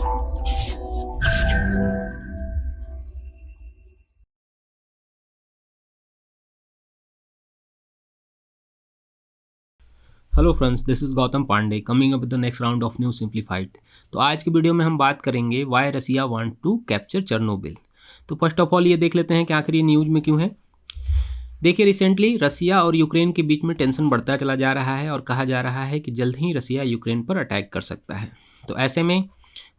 Hello friends, this is Gautam Pandey coming up with the next round of news simplified. तो आज की video में हम बात करेंगे why Russia want to capture Chernobyl. तो फर्स्ट ऑफ ऑल ये देख लेते हैं कि आखिर ये न्यूज़ में क्यों है। देखिए, रिसेंटली रसिया और यूक्रेन के बीच में टेंशन बढ़ता चला जा रहा है और कहा जा रहा है कि जल्द ही रसिया यूक्रेन पर अटैक कर सकता है। तो ऐसे में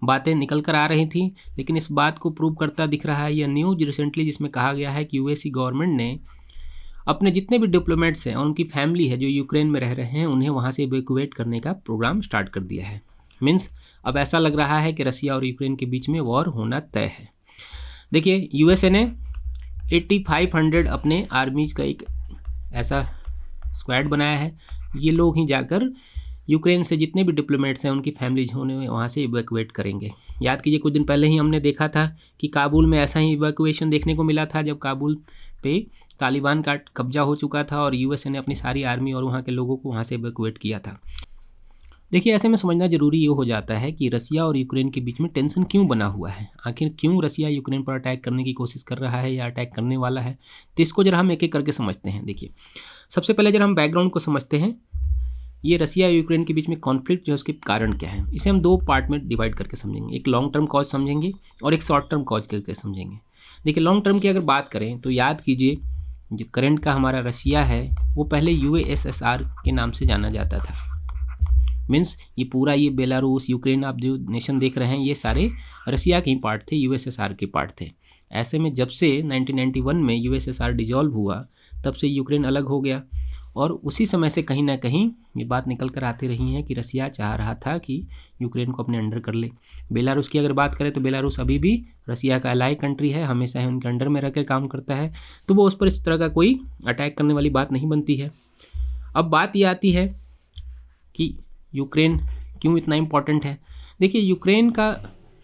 बातें निकल कर आ रही थी, लेकिन इस बात को प्रूव करता दिख रहा है यह न्यूज़ रिसेंटली, जिसमें कहा गया है कि यूएसए गवर्नमेंट ने अपने जितने भी डिप्लोमेट्स हैं और उनकी फैमिली है जो यूक्रेन में रह रहे हैं, उन्हें वहाँ से इवैक्यूएट करने का प्रोग्राम स्टार्ट कर दिया है। मीन्स अब ऐसा लग रहा है कि रसिया और यूक्रेन के बीच में वॉर होना तय है। देखिए, यूएसए ने 8500 अपने आर्मीज का एक ऐसा स्क्वाड बनाया है। ये लोग ही जाकर यूक्रेन से जितने भी डिप्लोमेट्स हैं उनकी फैमिलीज होने वहाँ से इवैक्यूएट करेंगे। याद कीजिए, कुछ दिन पहले ही हमने देखा था कि काबुल में ऐसा ही इवैक्यूएशन देखने को मिला था, जब काबुल पे तालिबान का कब्जा हो चुका था और यूएसए ने अपनी सारी आर्मी और वहाँ के लोगों को वहाँ से इवैक्यूएट किया था। देखिए, ऐसे में समझना जरूरी ये हो जाता है कि रसिया और यूक्रेन के बीच में टेंशन क्यों बना हुआ है। आखिर क्यों रसिया यूक्रेन पर अटैक करने की कोशिश कर रहा है या अटैक करने वाला है। तो इसको जरा हम एक एक करके समझते हैं। देखिए, सबसे पहले जरा हम बैकग्राउंड को समझते हैं। ये रसिया और यूक्रेन के बीच में कॉन्फ्लिक्ट जो है उसके कारण क्या है, इसे हम दो पार्ट में डिवाइड करके समझेंगे। एक लॉन्ग टर्म कॉज समझेंगे और एक शॉर्ट टर्म कॉज करके समझेंगे। देखिए, लॉन्ग टर्म की अगर बात करें तो याद कीजिए, जो करंट का हमारा रसिया है वो पहले यूएसएसआर के नाम से जाना जाता था। मीन्स ये पूरा ये बेलारूस, यूक्रेन, आप जो नेशन देख रहे हैं ये सारे रसिया के ही पार्ट थे, यूएसएसआर के पार्ट थे। ऐसे में जब से 1991 में यूएसएसआर डिजॉल्व हुआ, तब से यूक्रेन अलग हो गया और उसी समय से कहीं ना कहीं ये बात निकल कर आती रही है कि रसिया चाह रहा था कि यूक्रेन को अपने अंडर कर ले। बेलारूस की अगर बात करें तो बेलारूस अभी भी रसिया का अलाइ कंट्री है, हमेशा ही उनके अंडर में रहकर काम करता है, तो वो उस पर इस तरह का कोई अटैक करने वाली बात नहीं बनती है। अब बात ये आती है कि यूक्रेन क्यों इतना इम्पॉर्टेंट है। देखिए, यूक्रेन का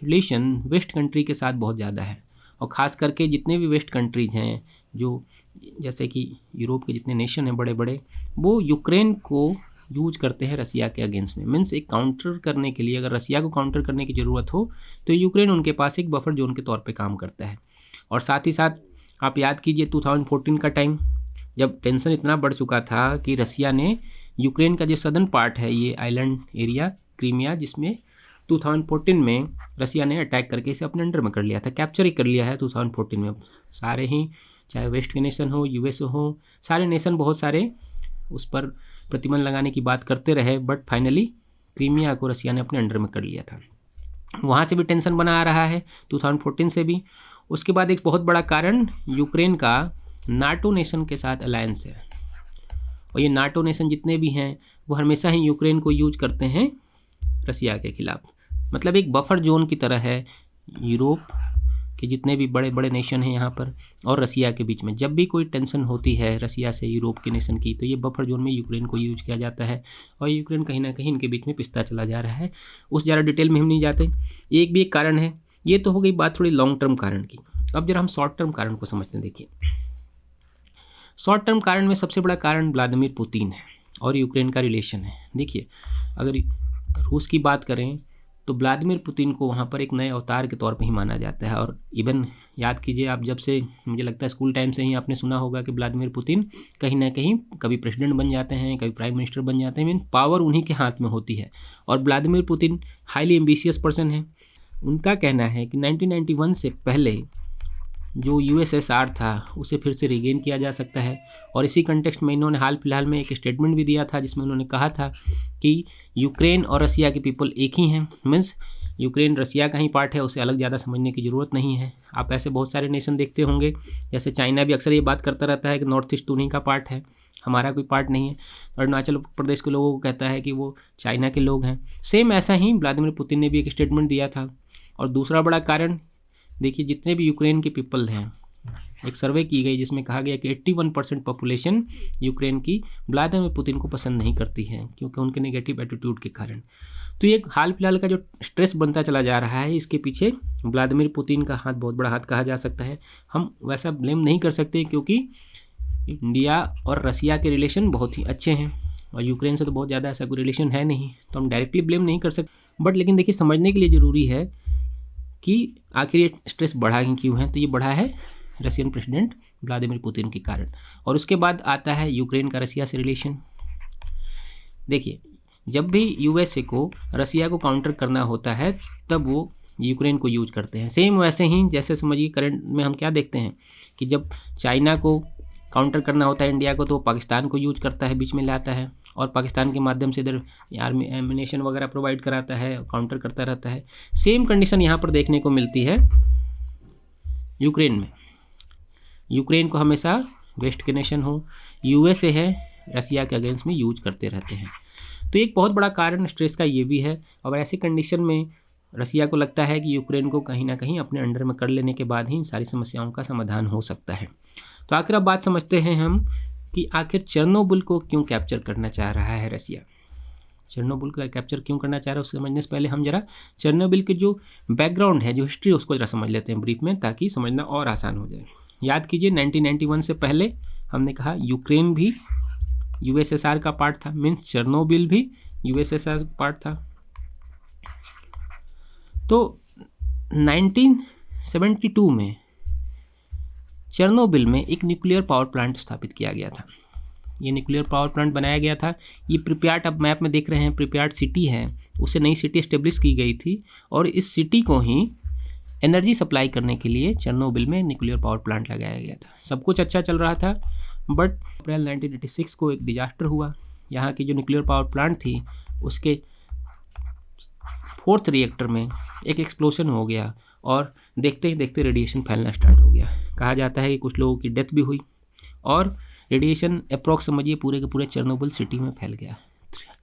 रिलेशन वेस्ट कंट्री के साथ बहुत ज़्यादा है और ख़ास करके जितने भी वेस्ट कंट्रीज़ हैं, जो जैसे कि यूरोप के जितने नेशन हैं बड़े बड़े, वो यूक्रेन को यूज करते हैं रसिया के अगेंस्ट में। मीन्स एक काउंटर करने के लिए, अगर रसिया को काउंटर करने की ज़रूरत हो तो यूक्रेन उनके पास एक बफर जोन के तौर पे काम करता है। और साथ ही साथ आप याद कीजिए 2014 का टाइम, जब टेंशन इतना बढ़ चुका था कि रसिया ने यूक्रेन का जो सदर्न पार्ट है, ये आइलैंड एरिया क्रीमिया, जिसमें 2014 में रसिया ने अटैक करके इसे अपने अंडर में कर लिया था, कैप्चर ही कर लिया है 2014 में। सारे ही, चाहे वेस्ट के नेशन हो, यूएस हो, सारे नेशन बहुत सारे उस पर प्रतिबंध लगाने की बात करते रहे, बट फाइनली क्रीमिया को रसिया ने अपने अंडर में कर लिया था। वहाँ से भी टेंशन बना आ रहा है 2014 से भी। उसके बाद एक बहुत बड़ा कारण यूक्रेन का नाटो नेशन के साथ अलायंस है, और ये नाटो नेशन जितने भी हैं वो हमेशा ही यूक्रेन को यूज करते हैं रसिया के खिलाफ। मतलब एक बफर जोन की तरह है यूरोप कि जितने भी बड़े बड़े नेशन हैं यहाँ पर और रसिया के बीच में जब भी कोई टेंशन होती है रसिया से यूरोप के नेशन की, तो ये बफर जोन में यूक्रेन को यूज किया जाता है और यूक्रेन कहीं ना कहीं इनके बीच में पिसता चला जा रहा है। उस ज़्यादा डिटेल में हम नहीं जाते। एक भी एक कारण है। ये तो हो गई बात थोड़ी लॉन्ग टर्म कारण की। अब जरा हम शॉर्ट टर्म कारण को समझते हैं। देखिए, शॉर्ट टर्म कारण में सबसे बड़ा कारण व्लादिमीर पुतिन है और यूक्रेन का रिलेशन है। देखिए, अगर रूस की बात करें तो व्लादिमीर पुतिन को वहाँ पर एक नए अवतार के तौर पे ही माना जाता है। और इवन याद कीजिए आप, जब से मुझे लगता है स्कूल टाइम से ही आपने सुना होगा कि व्लादिमीर पुतिन कहीं ना कहीं कभी प्रेसिडेंट बन जाते हैं, कभी प्राइम मिनिस्टर बन जाते हैं। मीन पावर उन्हीं के हाथ में होती है। और Vladimir Putin highly ambitious person है। उनका कहना है कि 1991 से पहले जो यूएसएसआर था उसे फिर से रिगेन किया जा सकता है। और इसी कंटेक्स्ट में इन्होंने हाल फिलहाल में एक स्टेटमेंट भी दिया था, जिसमें उन्होंने कहा था कि यूक्रेन और रसिया के पीपल एक ही हैं। मीन्स यूक्रेन रसिया का ही पार्ट है, उसे अलग ज़्यादा समझने की ज़रूरत नहीं है। आप ऐसे बहुत सारे नेशन देखते होंगे, जैसे चाइना भी अक्सर ये बात करता रहता है कि नॉर्थ ईस्ट उन्हीं का पार्ट है, हमारा कोई पार्ट नहीं है। अरुणाचल प्रदेश के लोगों को कहता है कि वो चाइना के लोग हैं। सेम ऐसा ही व्लादिमीर पुतिन ने भी एक स्टेटमेंट दिया था। और दूसरा बड़ा कारण, देखिए, जितने भी यूक्रेन के पीपल हैं, एक सर्वे की गई जिसमें कहा गया कि 81% पॉपुलेशन यूक्रेन की व्लादिमीर पुतिन को पसंद नहीं करती है, क्योंकि उनके नेगेटिव एटीट्यूड के कारण। तो ये हाल फिलहाल का जो स्ट्रेस बनता चला जा रहा है, इसके पीछे व्लादिमीर पुतिन का हाथ, बहुत बड़ा हाथ कहा जा सकता है। हम वैसा ब्लेम नहीं कर सकते, क्योंकि इंडिया और रसिया के रिलेशन बहुत ही अच्छे हैं और यूक्रेन से तो बहुत ज़्यादा ऐसा कोई रिलेशन है नहीं, तो हम डायरेक्टली ब्लेम नहीं कर सकते। बट लेकिन देखिए, समझने के लिए ज़रूरी है कि आखिर ये स्ट्रेस बढ़ा ही क्यों है। तो ये बढ़ा है रशियन प्रेसिडेंट व्लादिमीर पुतिन के कारण। और उसके बाद आता है यूक्रेन का रसिया से रिलेशन। देखिए, जब भी यूएसए को रसिया को काउंटर करना होता है तब वो यूक्रेन को यूज करते हैं। सेम वैसे ही जैसे समझिए करंट में हम क्या देखते हैं कि जब चाइना को काउंटर करना होता है इंडिया को, तो पाकिस्तान को यूज करता है, बीच में लाता है और पाकिस्तान के माध्यम से इधर आर्मी एमिनेशन वगैरह प्रोवाइड कराता है, काउंटर करता रहता है। सेम कंडीशन यहाँ पर देखने को मिलती है यूक्रेन में। यूक्रेन को हमेशा वेस्ट के नेशन हो, यूएसए है, रसिया के अगेंस्ट में यूज करते रहते हैं। तो एक बहुत बड़ा कारण स्ट्रेस का ये भी है। और ऐसी कंडीशन में रसिया को लगता है कि यूक्रेन को कहीं ना कहीं अपने अंडर में कर लेने के बाद ही इन सारी समस्याओं का समाधान हो सकता है। तो आखिर अब बात समझते हैं हम कि आखिर चेर्नोबिल को क्यों कैप्चर करना चाह रहा है रसिया। चेर्नोबिल का कैप्चर क्यों करना चाह रहा है उसको समझने से पहले हम जरा चेर्नोबिल के जो बैकग्राउंड है, जो हिस्ट्री, उसको जरा समझ लेते हैं ब्रीफ में, ताकि समझना और आसान हो जाए। याद कीजिए 1991 से पहले हमने कहा यूक्रेन भी यूएसएसआर का पार्ट था, मीन्स चेर्नोबिल भी यूएसएसआर पार्ट था। तो 1972 में चेर्नोबिल में एक न्यूक्लियर पावर प्लांट स्थापित किया गया था। ये न्यूक्लियर पावर प्लांट बनाया गया था। ये प्रिप्याट, आप मैप में देख रहे हैं, प्रिप्याट सिटी है, उससे नई सिटी एस्टेब्लिश की गई थी और इस सिटी को ही एनर्जी सप्लाई करने के लिए चेर्नोबिल में न्यूक्लियर पावर प्लांट लगाया गया था। सब कुछ अच्छा चल रहा था, बट अप्रैल 1986 को एक डिजास्टर हुआ। यहाँ की जो न्यूक्लियर पावर प्लांट थी उसके 4th रिएक्टर में एक एक्सप्लोजन हो गया और देखते ही देखते रेडिएशन फैलना स्टार्ट हो गया। कहा जाता है कि कुछ लोगों की डेथ भी हुई और रेडिएशन अप्रॉक्स समझिए पूरे के पूरे चेर्नोबिल सिटी में फैल गया।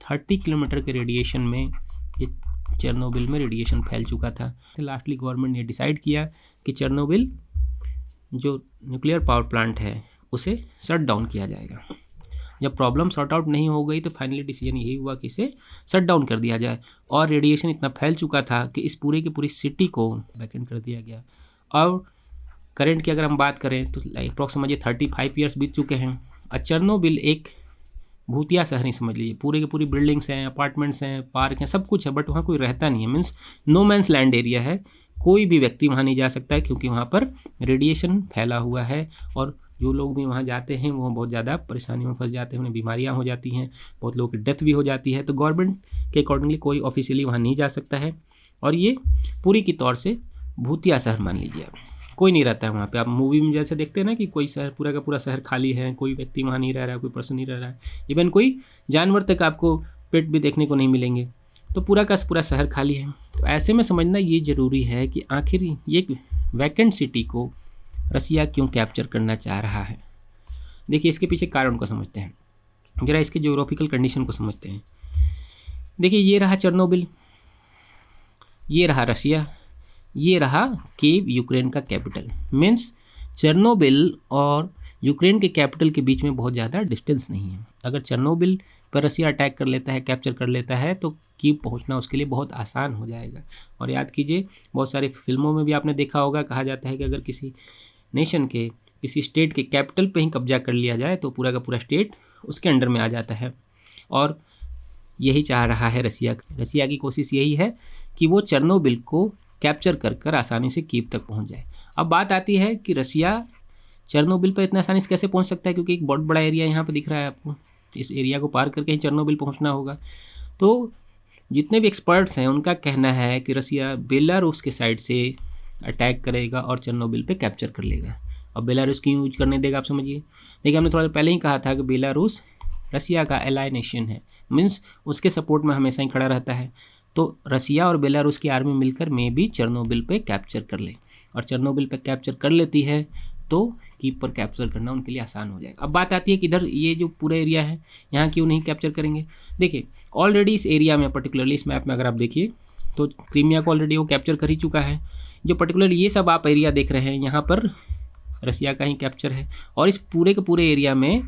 30 किलोमीटर के रेडिएशन में ये चेर्नोबिल में रेडिएशन फैल चुका था। लास्टली गवर्नमेंट ने डिसाइड किया कि चेर्नोबिल जो न्यूक्लियर पावर प्लांट है उसे शट डाउन किया जाएगा। जब प्रॉब्लम सॉर्ट आउट नहीं हो गई तो फाइनली डिसीजन यही हुआ कि इसे शट डाउन कर दिया जाए। और रेडिएशन इतना फैल चुका था कि इस पूरे की पूरी सिटी को वैकेंट कर दिया गया। और करंट की अगर हम बात करें तो अप्रॉक्स समझिए 35 ईयर्स बीत चुके हैं। और चेर्नोबिल एक भूतिया शहर ही समझ लीजिए, पूरे के पूरी बिल्डिंग्स हैं, अपार्टमेंट्स हैं, पार्क हैं, सब कुछ है, बट वहाँ कोई रहता नहीं है। Means no man's land area है, कोई भी व्यक्ति वहाँ नहीं जा सकता है क्योंकि वहाँ पर रेडिएशन फैला हुआ है। और जो लोग भी वहाँ जाते हैं वो बहुत ज़्यादा परेशानियों में फंस जाते हैं, उन्हें बीमारियाँ हो जाती हैं, बहुत लोगों की डेथ भी हो जाती है। तो गवर्नमेंट के अकॉर्डिंगली कोई ऑफिशियली वहाँ नहीं जा सकता है और ये पूरी की तौर से भूतिया शहर मान लीजिए आप, कोई नहीं रहता है वहाँ पे। आप मूवी में जैसे देखते हैं ना कि कोई शहर, पूरा का पूरा शहर खाली है, कोई व्यक्ति वहाँ नहीं रह रहा है, कोई पर्सन नहीं रह रहा है, इवन कोई जानवर तक आपको पेट भी देखने को नहीं मिलेंगे। तो पूरा का पूरा शहर खाली है। तो ऐसे में समझना ये ज़रूरी है कि आखिर ये वैकेंट सिटी को रसिया क्यों कैप्चर करना चाह रहा है। देखिए, इसके पीछे कारण को समझते हैं, जरा इसके ज्योग्राफिकल कंडीशन को समझते हैं। देखिए, ये रहा चेर्नोबिल, ये रहा रसिया, ये रहा कीव, यूक्रेन का कैपिटल। मीन्स चेर्नोबिल और यूक्रेन के कैपिटल के बीच में बहुत ज़्यादा डिस्टेंस नहीं है। अगर चेर्नोबिल पर रसिया अटैक कर लेता है, कैप्चर कर लेता है, तो कीव पहुंचना उसके लिए बहुत आसान हो जाएगा। और याद कीजिए, बहुत सारी फिल्मों में भी आपने देखा होगा, कहा जाता है कि अगर किसी नेशन के, किसी स्टेट के कैपिटल पे ही कब्जा कर लिया जाए तो पूरा का पूरा स्टेट उसके अंडर में आ जाता है। और यही चाह रहा है रसिया। रसिया की कोशिश यही है कि वो चेर्नोबिल को कैप्चर कर आसानी से कीव तक पहुंच जाए। अब बात आती है कि रसिया चेर्नोबिल पर इतना आसानी से कैसे पहुंच सकता है, क्योंकि एक बहुत बड़ा एरिया यहाँ पर दिख रहा है आपको, इस एरिया को पार करके ही चेर्नोबिल पहुँचना होगा। तो जितने भी एक्सपर्ट्स हैं उनका कहना है कि रसिया बेलारूस के साइड से अटैक करेगा और चेर्नोबिल पे कैप्चर कर लेगा। अब बेलारूस क्यों यूज करने देगा आप समझिए। देखिए, हमने थोड़ा पहले ही कहा था कि बेलारूस रसिया का एलाई नेशन है, मीन्स उसके सपोर्ट में हमेशा ही खड़ा रहता है। तो रसिया और बेलारूस की आर्मी मिलकर में भी चेर्नोबिल पे कैप्चर कर ले, और चेर्नोबिल पे कैप्चर कर लेती है तो कीव पर कैप्चर करना उनके लिए आसान हो जाएगा। अब बात आती है कि इधर ये जो पूरा एरिया है यहाँ क्यों नहीं कैप्चर करेंगे। देखिए, ऑलरेडी इस एरिया में, पर्टिकुलरली इस मैप में अगर आप देखिए तो क्रीमिया को ऑलरेडी वो कैप्चर कर ही चुका है। जो पर्टिकुलर ये सब आप एरिया देख रहे हैं यहाँ पर रसिया का ही कैप्चर है, और इस पूरे के पूरे एरिया में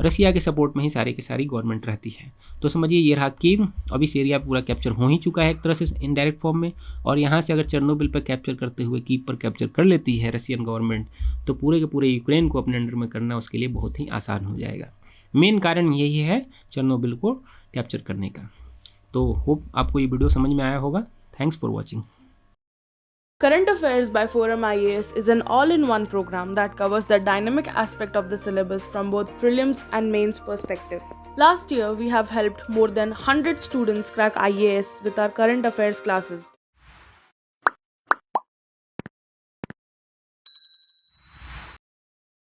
रसिया के सपोर्ट में ही सारी की सारी गवर्नमेंट रहती है। तो समझिए, ये रहा कीव, अब इस एरिया पूरा कैप्चर हो ही चुका है एक तरह से इनडायरेक्ट फॉर्म में। और यहाँ से अगर चेर्नोबिल पर कैप्चर करते हुए कीव पर कैप्चर कर लेती है रसियन गवर्नमेंट, तो पूरे के पूरे यूक्रेन को अपने अंडर में करना उसके लिए बहुत ही आसान हो जाएगा। मेन कारण यही है चेर्नोबिल को कैप्चर करने का। तो होप आपको ये वीडियो समझ में आया होगा। Thanks for watching. Current Affairs by Forum IAS is an all-in-one program that covers the dynamic aspect of the syllabus from both prelims and mains perspectives. Last year, we have helped more than 100 students crack IAS with our current affairs classes.